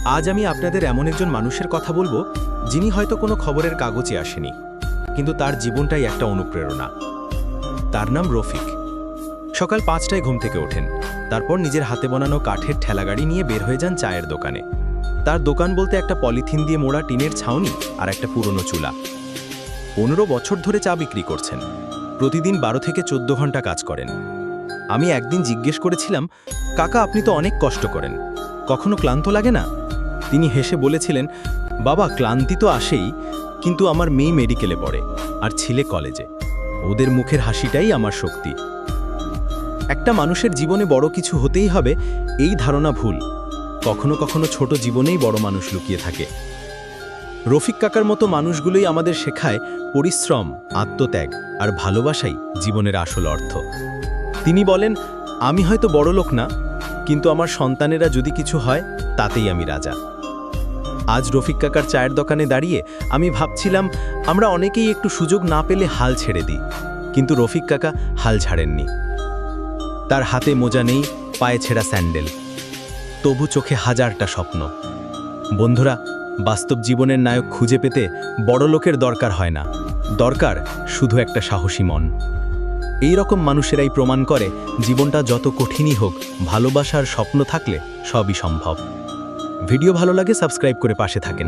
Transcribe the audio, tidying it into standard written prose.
আজ আমি আপনাদের এমন একজন মানুষের কথা বলবো যিনি হয়তো কোনো খবরের কাগজে আসেনি, কিন্তু তার জীবনটাই একটা অনুপ্রেরণা। তার নাম রফিক। সকাল 5টায় ঘুম থেকে ওঠেন, তারপর নিজের হাতে বানানো কাঠের ঠেলাগাড়ি নিয়ে বের হয়ে যান চায়ের দোকানে। তার দোকান বলতে একটা পলিথিন দিয়ে মোড়া টিনের ছাউনি আর একটা পুরনো চুলা। 15 বছর ধরে চা বিক্রি করছেন, প্রতিদিন 12 থেকে 14 ঘন্টা কাজ করেন। আমি একদিন জিজ্ঞেস করেছিলাম, কাকা আপনি তো অনেক কষ্ট করেন, কখনো ক্লান্ত লাগে না? তিনি হেসে বলেছিলেন, বাবা ক্লান্তি তো আসেই, কিন্তু আমার মেয়ে মেডিকেলে পড়ে আর ছেলে কলেজে, ওদের মুখের হাসিটাই আমার শক্তি। একটা মানুষের জীবনে বড় কিছু হতেই হবে এই ধারণা ভুল। কখনো কখনো ছোট জীবনেই বড় মানুষ লুকিয়ে থাকে। রফিক কাকার মতো মানুষগুলোই আমাদের শেখায় পরিশ্রম, আত্মত্যাগ আর ভালোবাসাই জীবনের আসল অর্থ। তিনি বলেন, আমি হয়তো বড় লোক না, কিন্তু আমার সন্তানেরা যদি কিছু হয় তাতেই আমি রাজা। আজ রফিক কাকার চায়ের দোকানে দাঁড়িয়ে আমি ভাবছিলাম, আমরা অনেকেই একটু সুযোগ না পেলে হাল ছেড়ে দিই, কিন্তু রফিক কাকা হাল ছাড়েননি। তার হাতে মোজা নেই, পায়ে ছেঁড়া স্যান্ডেল, তবু চোখে হাজারটা স্বপ্ন। বন্ধুরা, বাস্তব জীবনের নায়ক খুঁজে পেতে বড় লোকের দরকার হয় না, দরকার শুধু একটা সাহসী মন। এই রকম মানুষেরাই প্রমাণ করে জীবনটা যত কঠিনই হোক, ভালোবাসার স্বপ্ন থাকলে সবই সম্ভব। ভিডিও ভালো লাগে সাবস্ক্রাইব করে পাশে থাকেন।